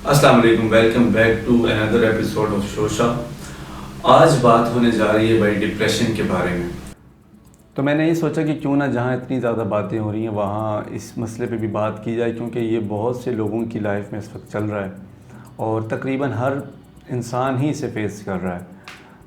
अस्सलाम वालेकुम, welcome back to another episode of शोशा। आज बात होने जा रही है भाई डिप्रेशन के बारे में। तो मैंने ये सोचा कि क्यों ना जहाँ इतनी ज़्यादा बातें हो रही हैं वहाँ इस मसले पे भी बात की जाए, क्योंकि ये बहुत से लोगों की लाइफ में इस वक्त चल रहा है और तकरीबन हर इंसान ही इसे फेस कर रहा है।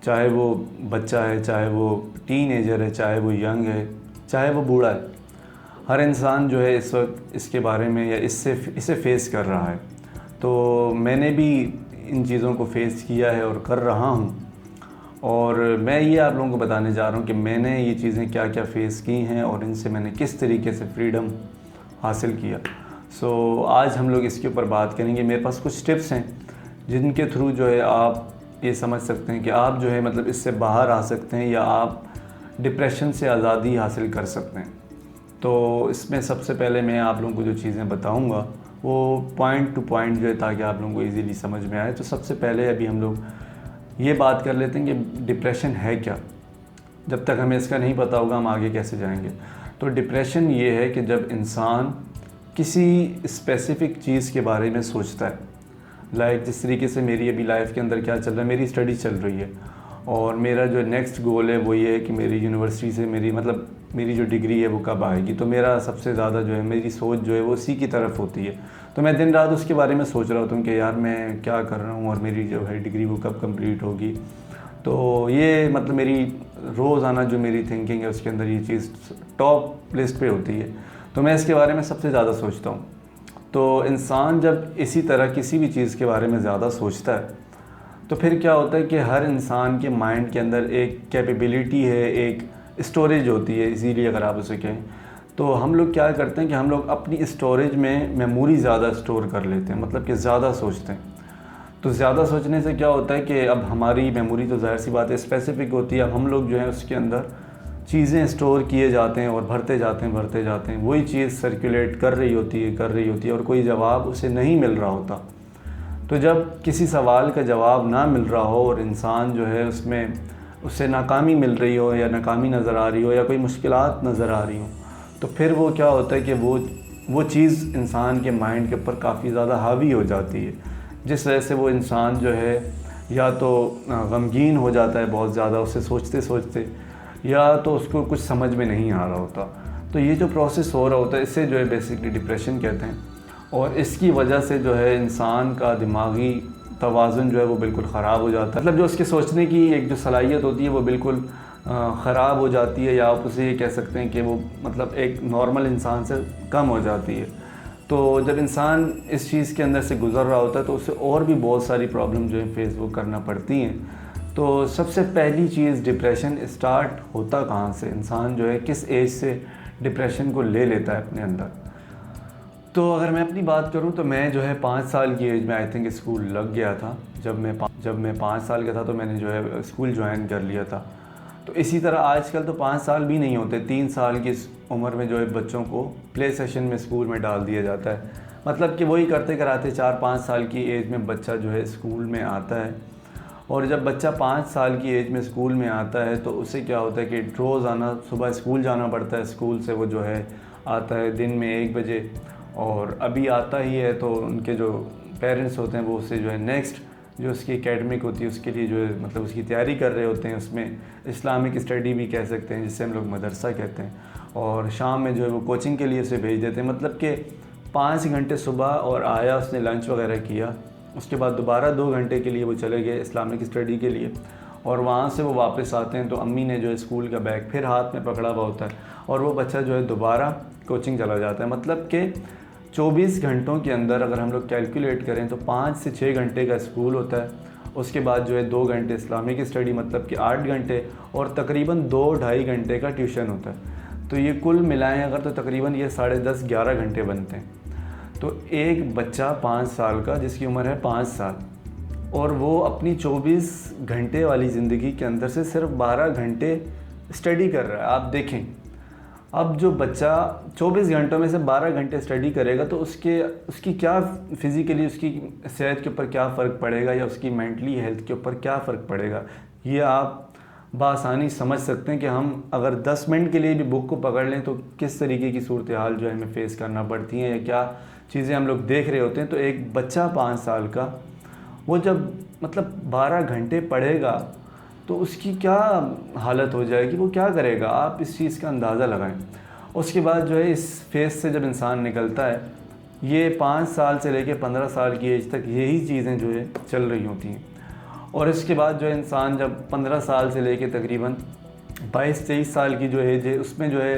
चाहे वो बच्चा है, चाहे वो टीनेजर है, चाहे वो यंग है, चाहे वो बूढ़ा है। हर इंसान जो है इस वक्त इसके बारे में या इसे फेस कर रहा है। तो मैंने भी इन चीज़ों को फेस किया है और कर रहा हूँ, और मैं ये आप लोगों को बताने जा रहा हूँ कि मैंने ये चीज़ें क्या क्या फ़ेस की हैं और इनसे मैंने किस तरीके से फ्रीडम हासिल किया। आज हम लोग इसके ऊपर बात करेंगे। मेरे पास कुछ टिप्स हैं जिनके थ्रू जो है आप ये समझ सकते हैं कि आप जो है मतलब इससे बाहर आ सकते हैं या आप डिप्रेशन से आज़ादी हासिल कर सकते हैं। तो इसमें सबसे पहले मैं आप लोगों को जो चीज़ें बताऊंगा वो पॉइंट टू पॉइंट जो है, ताकि आप लोगों को इजीली समझ में आए। तो सबसे पहले अभी हम लोग ये बात कर लेते हैं कि डिप्रेशन है क्या। जब तक हमें इसका नहीं पता होगा हम आगे कैसे जाएंगे। तो डिप्रेशन ये है कि जब इंसान किसी स्पेसिफ़िक चीज़ के बारे में सोचता है, लाइक जिस तरीके से मेरी अभी लाइफ के अंदर क्या चल रहा है, मेरी स्टडी चल रही है और मेरा जो नेक्स्ट गोल है वो ये है कि मेरी यूनिवर्सिटी से मेरी जो डिग्री है वो कब आएगी। तो मेरा सबसे ज़्यादा जो है मेरी सोच जो है वो उसी की तरफ होती है। तो मैं दिन रात उसके बारे में सोच रहा होता हूँ कि यार मैं क्या कर रहा हूँ और मेरी जो है डिग्री वो कब कंप्लीट होगी। तो ये मतलब मेरी रोज़ाना जो मेरी थिंकिंग है उसके अंदर ये चीज़ टॉप लिस्ट पे होती है। तो मैं इसके बारे में सबसे ज़्यादा सोचता हूँ। तो इंसान जब इसी तरह किसी भी चीज़ के बारे में ज़्यादा सोचता है तो फिर क्या होता है कि हर इंसान के माइंड के अंदर एक कैपेबिलिटी है, एक स्टोरेज होती है, इसीलिए अगर आप उसे कहें। तो हम लोग क्या करते हैं कि हम लोग अपनी स्टोरेज में मेमोरी ज़्यादा स्टोर कर लेते हैं, मतलब कि ज़्यादा सोचते हैं। तो ज़्यादा सोचने से क्या होता है कि अब हमारी मेमोरी तो ज़ाहिर सी बात है स्पेसिफ़िक होती है। अब हम लोग जो है उसके अंदर चीज़ें स्टोर किए जाते हैं और भरते जाते हैं। वही चीज़ सर्कुलेट कर रही होती है और कोई जवाब उसे नहीं मिल रहा होता। तो जब किसी सवाल का जवाब ना मिल रहा हो और इंसान जो है उससे नाकामी मिल रही हो या नाकामी नज़र आ रही हो या कोई मुश्किलात नज़र आ रही हो, तो फिर वो क्या होता है कि वो चीज़ इंसान के माइंड के ऊपर काफ़ी ज़्यादा हावी हो जाती है, जिस वजह से वो इंसान जो है या तो गमगीन हो जाता है बहुत ज़्यादा उससे सोचते सोचते, या तो उसको कुछ समझ में नहीं आ रहा होता। तो ये जो प्रोसेस हो रहा होता है इसे जो है बेसिकली डिप्रेशन कहते हैं। और इसकी वजह से जो है इंसान का दिमागी तवाज़ुन जो है वो बिल्कुल ख़राब हो जाता है। मतलब जो उसके सोचने की एक जो सलाहियत होती है वो बिल्कुल ख़राब हो जाती है, या आप उसे ये कह सकते हैं कि वो मतलब एक नॉर्मल इंसान से कम हो जाती है। तो जब इंसान इस चीज़ के अंदर से गुज़र रहा होता है तो उसे और भी बहुत सारी प्रॉब्लम जो है फेस वो करना पड़ती हैं। तो सबसे पहली चीज़, डिप्रेशन स्टार्ट होता कहाँ से, इंसान जो है किस एज से डिप्रेशन को ले लेता है अपने अंदर। तो अगर मैं अपनी बात करूं तो मैं जो है 5 साल की एज में आई थिंक स्कूल लग गया था। जब मैं 5 साल का था तो मैंने जो है स्कूल ज्वाइन कर लिया था। तो इसी तरह आजकल तो 5 साल भी नहीं होते, 3 साल की उम्र में जो है बच्चों को प्ले सेशन में स्कूल में डाल दिया जाता है। मतलब कि वही करते कराते 4-5 साल की एज में बच्चा जो है स्कूल में आता है। और जब बच्चा 5 साल की एज में स्कूल में आता है तो उसे क्या होता है कि रोज़ाना सुबह स्कूल जाना पड़ता है। स्कूल से वो जो है आता है दिन में 1 बजे, और अभी आता ही है तो उनके जो पेरेंट्स होते हैं वो उससे जो है नेक्स्ट जो उसकी एकेडमिक होती है उसके लिए जो है मतलब उसकी तैयारी कर रहे होते हैं। उसमें इस्लामिक स्टडी भी कह सकते हैं, जिससे हम लोग मदरसा कहते हैं। और शाम में जो है वो कोचिंग के लिए उसे भेज देते हैं। मतलब कि 5 घंटे सुबह और आया, उसने लंच वगैरह किया, उसके बाद दोबारा 2 घंटे के लिए वो चले गए इस्लामिक स्टडी के लिए, और वहाँ से वो वापस आते हैं तो अम्मी ने जो है स्कूल का बैग फिर हाथ में पकड़ा हुआ होता है और वो बच्चा जो है दोबारा कोचिंग चला जाता है। मतलब कि 24 घंटों के अंदर अगर हम लोग कैलकुलेट करें तो 5 से 6 घंटे का स्कूल होता है। उसके बाद जो है 2 घंटे इस्लामिक स्टडी, मतलब कि 8 घंटे, और तकरीबन 2-2.5 घंटे का ट्यूशन होता है। तो ये कुल मिलाएं अगर तो तकरीबन ये 10.5-11 घंटे बनते हैं। तो एक बच्चा 5 साल का जिसकी उम्र है 5 साल, और वो अपनी 24 घंटे वाली ज़िंदगी के अंदर से सिर्फ 12 घंटे स्टडी कर रहा है। आप देखें, अब जो बच्चा 24 घंटों में से 12 घंटे स्टडी करेगा तो उसकी क्या फ़िज़िकली उसकी सेहत के ऊपर क्या फ़र्क पड़ेगा, या उसकी मेंटली हेल्थ के ऊपर क्या फ़र्क पड़ेगा, ये आप बआसानी समझ सकते हैं कि हम अगर 10 मिनट के लिए भी बुक को पकड़ लें तो किस तरीके की सूरत हाल जो है हमें फ़ेस करना पड़ती हैं, या क्या चीज़ें हम लोग देख रहे होते हैं। तो एक बच्चा 5 साल का वो जब मतलब 12 घंटे पढ़ेगा तो उसकी क्या हालत हो जाएगी, वो क्या करेगा, आप इस चीज़ का अंदाज़ा लगाएं। उसके बाद जो है इस फेज़ से जब इंसान निकलता है, ये 5 साल से लेकर 15 साल की एज तक यही चीज़ें जो है चल रही होती हैं। और इसके बाद जो है इंसान जब 15 साल से लेकर तकरीबन 22-23 साल की जो एज है, उसमें जो है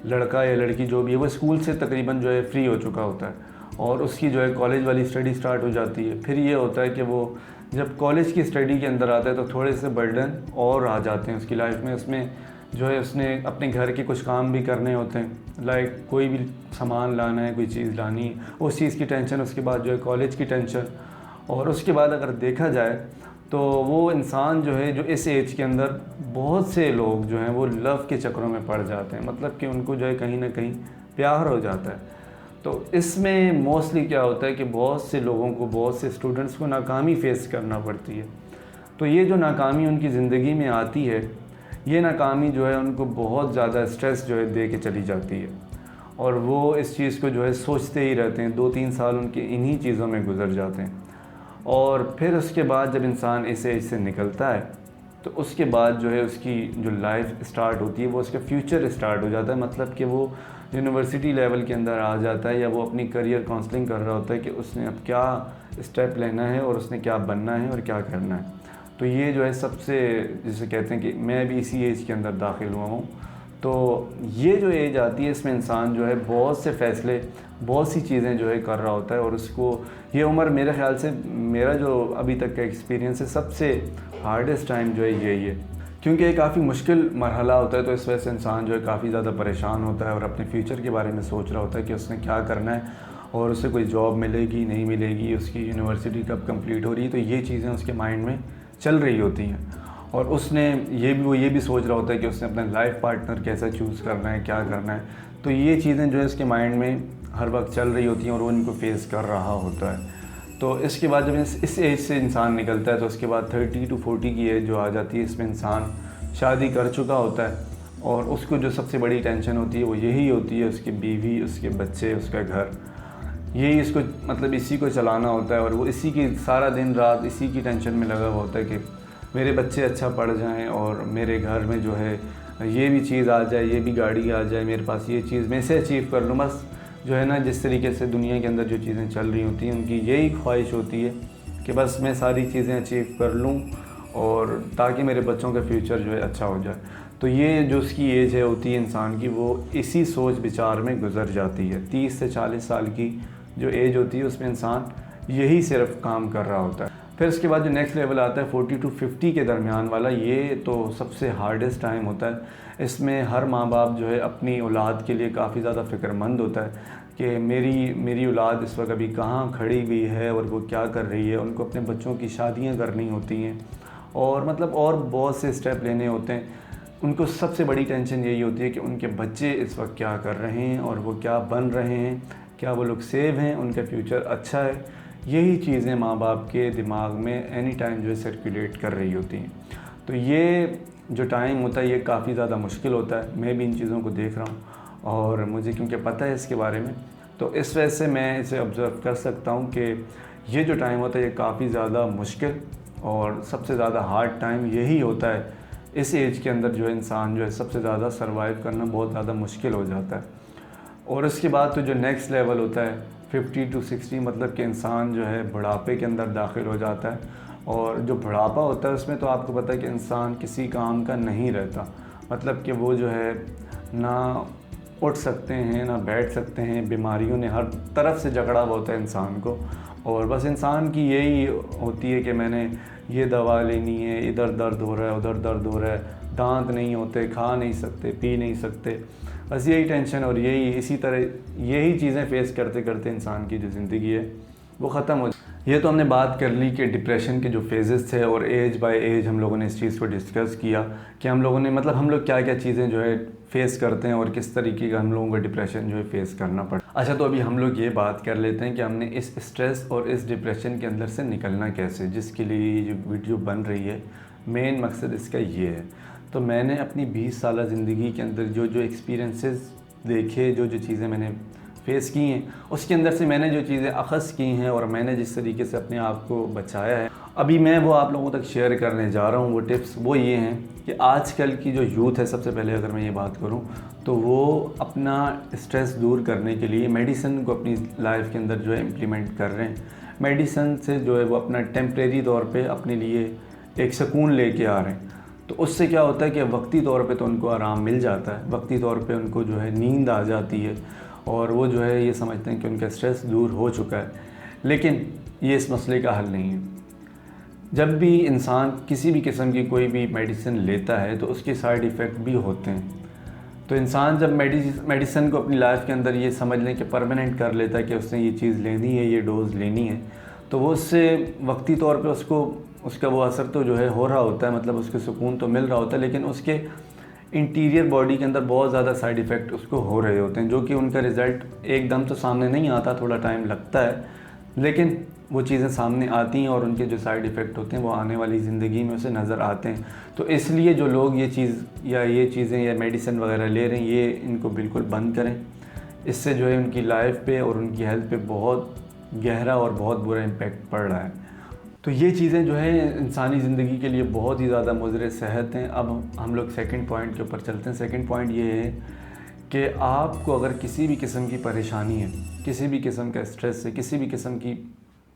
लड़का या लड़की जो भी है वो स्कूल से तकरीबन जो है फ्री हो चुका होता है और उसकी जो है कॉलेज वाली स्टडी स्टार्ट हो जाती है। फिर ये होता है कि वो जब कॉलेज की स्टडी के अंदर आता है तो थोड़े से बर्डन और आ जाते हैं उसकी लाइफ में। उसमें जो है उसने अपने घर के कुछ काम भी करने होते हैं, लाइक कोई भी सामान लाना है, कोई चीज़ लानी है, उस चीज़ की टेंशन, उसके बाद जो है कॉलेज की टेंशन। और उसके बाद अगर देखा जाए तो वो इंसान जो है जो इस एज के अंदर बहुत से लोग जो हैं वो लव के चक्करों में पड़ जाते हैं, मतलब कि उनको जो है कहीं ना कहीं प्यार हो जाता है। तो इसमें मोस्टली क्या होता है कि बहुत से लोगों को, बहुत से स्टूडेंट्स को नाकामी फ़ेस करना पड़ती है। तो ये जो नाकामी उनकी ज़िंदगी में आती है, ये नाकामी जो है उनको बहुत ज़्यादा स्ट्रेस जो है दे के चली जाती है और वो इस चीज़ को जो है सोचते ही रहते हैं। 2-3 साल उनके इन्हीं चीज़ों में गुजर जाते हैं। और फिर उसके बाद जब इंसान इस एज से निकलता है तो उसके बाद जो है उसकी जो लाइफ स्टार्ट होती है, वो उसका फ्यूचर स्टार्ट हो जाता है। मतलब कि वो यूनिवर्सिटी लेवल के अंदर आ जाता है या वो अपनी करियर काउंसलिंग कर रहा होता है कि उसने अब क्या स्टेप लेना है और उसने क्या बनना है और क्या करना है। तो ये जो है सबसे, जिसे कहते हैं कि मैं भी इसी एज के अंदर दाखिल हुआ हूँ। तो ये जो एज आती है इसमें इंसान जो है बहुत से फ़ैसले, बहुत सी चीज़ें जो है कर रहा होता है और उसको ये उम्र, मेरे ख़्याल से मेरा जो अभी तक का एक्सपीरियंस है, सबसे हार्डेस्ट टाइम जो है यही है, क्योंकि ये काफ़ी मुश्किल मरहला होता है। तो इस वजह से इंसान जो है काफ़ी ज़्यादा परेशान होता है और अपने फ्यूचर के बारे में सोच रहा होता है कि उसने क्या करना है और उसे कोई जॉब मिलेगी नहीं मिलेगी, उसकी यूनिवर्सिटी कब कंप्लीट हो रही है। तो ये चीज़ें उसके माइंड में चल रही होती हैं और उसने वो ये भी सोच रहा होता है कि उसने अपना लाइफ पार्टनर कैसा चूज़ करना है, क्या करना है। तो ये चीज़ें जो है उसके माइंड में हर वक्त चल रही होती हैं और वो इनको फेस कर रहा होता है। तो इसके बाद जब इस एज से इंसान निकलता है तो उसके बाद 30 to 40 की एज जो आ जाती है, इसमें इंसान शादी कर चुका होता है और उसको जो सबसे बड़ी टेंशन होती है वो यही होती है, उसकी बीवी, उसके बच्चे, उसका घर, यही इसको मतलब इसी को चलाना होता है। और वो इसी की सारा दिन रात इसी की टेंशन में लगा हुआ होता है कि मेरे बच्चे अच्छा पढ़ जाएं और मेरे घर में जो है ये भी चीज़ आ जाए, ये भी गाड़ी आ जाए, मेरे पास ये चीज़ मैं इसे अचीव कर लूँ। बस जो है ना, जिस तरीके से दुनिया के अंदर जो चीज़ें चल रही होती हैं, उनकी यही ख्वाहिश होती है कि बस मैं सारी चीज़ें अचीव कर लूँ और ताकि मेरे बच्चों का फ्यूचर जो है अच्छा हो जाए। तो ये जो उसकी एज है होती है इंसान की, वो इसी सोच विचार में गुजर जाती है। 30 से 40 साल की जो एज होती है उसमें इंसान यही सिर्फ काम कर रहा होता है। फिर उसके बाद जो नेक्स्ट लेवल आता है 40 to 50 के दरमियान वाला, ये तो सबसे हार्डेस्ट टाइम होता है। इसमें हर माँ बाप जो है अपनी औलाद के लिए काफ़ी ज़्यादा फ़िक्रमंद होता है कि मेरी औलाद इस वक्त अभी कहाँ खड़ी हुई है और वो क्या कर रही है। उनको अपने बच्चों की शादियाँ करनी होती हैं और मतलब और बहुत से स्टेप लेने होते हैं। उनको सबसे बड़ी टेंशन यही होती है कि उनके बच्चे इस वक्त क्या कर रहे हैं और वो क्या बन रहे हैं, क्या वो लोग सेव हैं, उनका फ्यूचर अच्छा है। यही चीज़ें माँ बाप के दिमाग में एनी टाइम जो है सर्कुलेट कर रही होती हैं। तो ये जो टाइम होता है ये काफ़ी ज़्यादा मुश्किल होता है। मैं भी इन चीज़ों को देख रहा हूँ और मुझे क्योंकि पता है इसके बारे में, तो इस वजह से मैं इसे ऑब्ज़र्व कर सकता हूँ कि ये जो टाइम होता है ये काफ़ी ज़्यादा मुश्किल और सबसे ज़्यादा हार्ड टाइम यही होता है। इस एज के अंदर जो है इंसान जो है सबसे ज़्यादा सर्वाइव करना बहुत ज़्यादा मुश्किल हो जाता है। और उसके बाद तो जो नेक्स्ट लेवल होता है 50 to 60, मतलब कि इंसान जो है बुढ़ापे के अंदर दाखिल हो जाता है। और जो बुढ़ापा होता है उसमें तो आपको पता है कि इंसान किसी काम का नहीं रहता, मतलब कि वो जो है ना उठ सकते हैं ना बैठ सकते हैं, बीमारियों ने हर तरफ से जकड़ा हुआ होता है इंसान को। और बस इंसान की यही होती है कि मैंने ये दवा लेनी है, इधर दर्द हो रहा है, उधर दर्द हो रहा है, दांत नहीं होते, खा नहीं सकते, पी नहीं सकते, बस यही टेंशन। और इसी तरह यही चीज़ें फेस करते करते इंसान की जो ज़िंदगी है वो ख़त्म हो। ये तो हमने बात कर ली कि डिप्रेशन के जो फेजेस थे और एज बाय एज हम लोगों ने इस चीज़ को डिस्कस किया कि हम लोगों ने मतलब हम लोग क्या क्या चीज़ें जो है फेस करते हैं और किस तरीके का हम लोगों को डिप्रेशन जो है फेस करना पड़ा। अच्छा, तो अभी हम लोग ये बात कर लेते हैं कि हमने इस स्ट्रेस और इस डिप्रेशन के अंदर से निकलना कैसे, जिसके लिए ये जो वीडियो बन रही है मेन मकसद इसका ये है। तो मैंने अपनी 20 साल ज़िंदगी के अंदर जो जो एक्सपीरियंसेस देखे, जो जो चीज़ें मैंने फेस की हैं, उसके अंदर से मैंने जो चीज़ें अख़ज़ की हैं और मैंने जिस तरीके से अपने आप को बचाया है, अभी मैं वो आप लोगों तक शेयर करने जा रहा हूँ। वो टिप्स वो ये हैं कि आजकल की जो यूथ है, सबसे पहले अगर मैं ये बात करूँ तो वो अपना स्ट्रेस दूर करने के लिए मेडिसिन को अपनी लाइफ के अंदर जो है इम्प्लीमेंट कर रहे हैं। मेडिसिन से जो है वो अपना टेम्परेरी तौर पे अपने लिए एक सुकून लेके आ रहे हैं। तो उससे क्या होता है कि वक्ती तौर पे तो उनको आराम मिल जाता है, वक्ती तौर पे उनको जो है नींद आ जाती है और वो जो है ये समझते हैं कि उनका स्ट्रेस दूर हो चुका है। लेकिन ये इस मसले का हल नहीं है। जब भी इंसान किसी भी किस्म की कोई भी मेडिसिन लेता है तो उसके साइड इफ़ेक्ट भी होते हैं। तो इंसान जब मेडिसिन को अपनी लाइफ के अंदर ये समझ लें कि परमानेंट कर लेता है कि उसने ये चीज़ लेनी है, ये डोज़ लेनी है, तो वो उससे वक्ती तौर पे उसका वो असर तो जो है हो रहा होता है, मतलब उसको सुकून तो मिल रहा होता है, लेकिन उसके इंटीरियर बॉडी के अंदर बहुत ज़्यादा साइड इफ़ेक्ट उसको हो रहे होते हैं, जो कि उनका रिज़ल्ट एकदम तो सामने नहीं आता, थोड़ा टाइम लगता है, लेकिन वो चीज़ें सामने आती हैं और उनके जो साइड इफ़ेक्ट होते हैं वो आने वाली ज़िंदगी में उसे नज़र आते हैं। तो इसलिए जो लोग ये चीज़ें या मेडिसिन वगैरह ले रहे हैं, ये इनको बिल्कुल बंद करें। इससे जो है उनकी लाइफ पे और उनकी हेल्थ पे बहुत गहरा और बहुत बुरा इम्पेक्ट पड़ रहा है। तो ये चीज़ें जो है इंसानी ज़िंदगी के लिए बहुत ही ज़्यादा मुज़र सेहत हैं। अब हम लोग सेकंड पॉइंट के ऊपर चलते हैं। सेकंड पॉइंट ये है कि आपको अगर किसी भी किस्म की परेशानी है, किसी भी किस्म का स्ट्रेस है, किसी भी किस्म की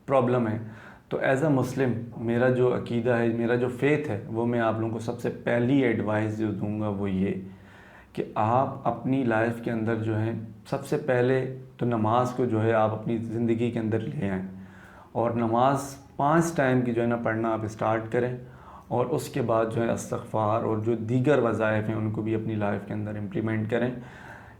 प्रॉब्लम है, तो एज़ अ मुस्लिम मेरा जो अकीदा है, मेरा जो फ़ेथ है, वो मैं आप लोगों को सबसे पहली एडवाइस जो दूंगा वो ये कि आप अपनी लाइफ के अंदर जो है सबसे पहले तो नमाज को जो है आप अपनी ज़िंदगी के अंदर ले आएँ और नमाज 5 टाइम की जो है ना पढ़ना आप स्टार्ट करें और उसके बाद जो है इस्तिग़फ़ार और जो दीगर वज़ाइफ हैं उनको भी अपनी लाइफ के अंदर इम्प्लीमेंट करें।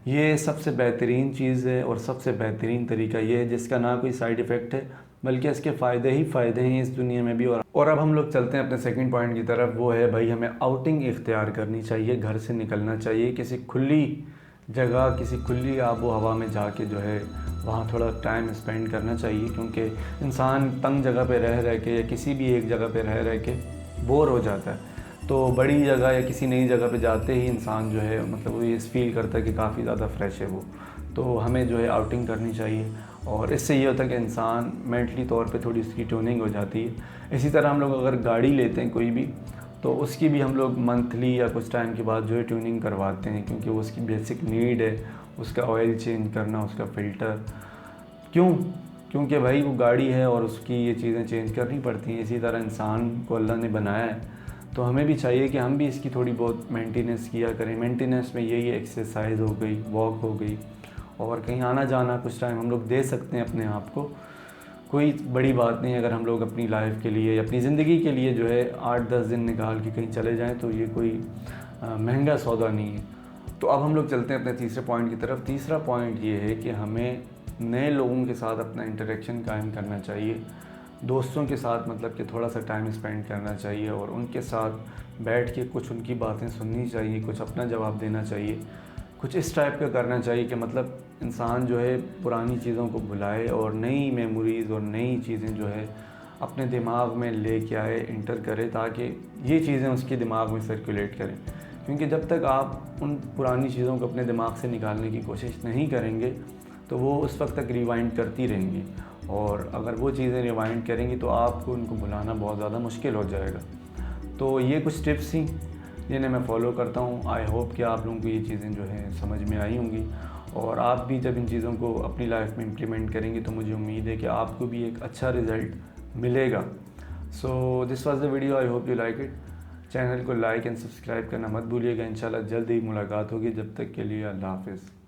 ये सबसे बेहतरीन चीज़ है और सबसे बेहतरीन तरीका ये है जिसका ना कोई साइड इफ़ेक्ट है, बल्कि इसके फ़ायदे ही फ़ायदे हैं इस दुनिया में भी। और अब हम लोग चलते हैं अपने सेकंड पॉइंट की तरफ। वो है भाई, हमें आउटिंग इख्तियार करनी चाहिए, घर से निकलना चाहिए, किसी खुली जगह, किसी खुली आबो हवा में जाके जो है वहाँ थोड़ा टाइम स्पेंड करना चाहिए, क्योंकि इंसान तंग जगह पे रह के या किसी भी एक जगह पे रह के बोर हो जाता है। तो बड़ी जगह या किसी नई जगह पे जाते ही इंसान जो है मतलब वो ये फील करता है कि काफ़ी ज़्यादा फ्रेश है वो। तो हमें जो है आउटिंग करनी चाहिए और इससे ये होता है कि इंसान मेंटली तौर पे थोड़ी उसकी ट्यूनिंग हो जाती है। इसी तरह हम लोग अगर गाड़ी लेते हैं कोई भी, तो उसकी भी हम लोग मंथली या कुछ टाइम के बाद जो है ट्यूनिंग करवाते हैं, क्योंकि वो उसकी बेसिक नीड है, उसका ऑयल चेंज करना, उसका फ़िल्टर। क्योंकि भाई वो गाड़ी है और उसकी ये चीज़ें चेंज करनी पड़ती हैं। इसी तरह इंसान को अल्लाह ने बनाया है, तो हमें भी चाहिए कि हम भी इसकी थोड़ी बहुत मेंटेनेंस किया करें। मेंटेनेंस में यही एक्सरसाइज हो गई, वॉक हो गई और कहीं आना जाना कुछ टाइम हम लोग दे सकते हैं अपने आप को। कोई बड़ी बात नहीं अगर हम लोग अपनी लाइफ के लिए, अपनी ज़िंदगी के लिए जो है 8-10 दिन निकाल के कहीं चले जाएं, तो ये कोई महंगा सौदा नहीं है। तो अब हम लोग चलते हैं अपने तीसरे पॉइंट की तरफ। तीसरा पॉइंट ये है कि हमें नए लोगों के साथ अपना इंटरेक्शन कायम करना चाहिए। दोस्तों के साथ मतलब कि थोड़ा सा टाइम स्पेंड करना चाहिए और उनके साथ बैठ के कुछ उनकी बातें सुननी चाहिए, कुछ अपना जवाब देना चाहिए, कुछ इस टाइप का करना चाहिए कि मतलब इंसान जो है पुरानी चीज़ों को भुलाए और नई मेमोरीज़ और नई चीज़ें जो है अपने दिमाग में लेके आए, इंटर करे, ताकि ये चीज़ें उसके दिमाग में सर्कुलेट करें। क्योंकि जब तक आप उन पुरानी चीज़ों को अपने दिमाग से निकालने की कोशिश नहीं करेंगे तो वो उस वक्त तक रिवाइंड करती रहेंगी, और अगर वो चीज़ें रिवाइंड करेंगी तो आपको उनको भुलाना बहुत ज़्यादा मुश्किल हो जाएगा। तो ये कुछ टिप्स थी जिन्हें मैं फ़ॉलो करता हूँ। आई होप कि आप लोगों को ये चीज़ें जो है समझ में आई होंगी और आप भी जब इन चीज़ों को अपनी लाइफ में इम्प्लीमेंट करेंगे तो मुझे उम्मीद है कि आपको भी एक अच्छा रिज़ल्ट मिलेगा। So this was the video, I hope you like it. Channel को लाइक एंड सब्सक्राइब करना मत भूलिएगा। इंशाल्लाह जल्द ही मुलाकात होगी। जब तक के लिए अल्लाह हाफ़िज़।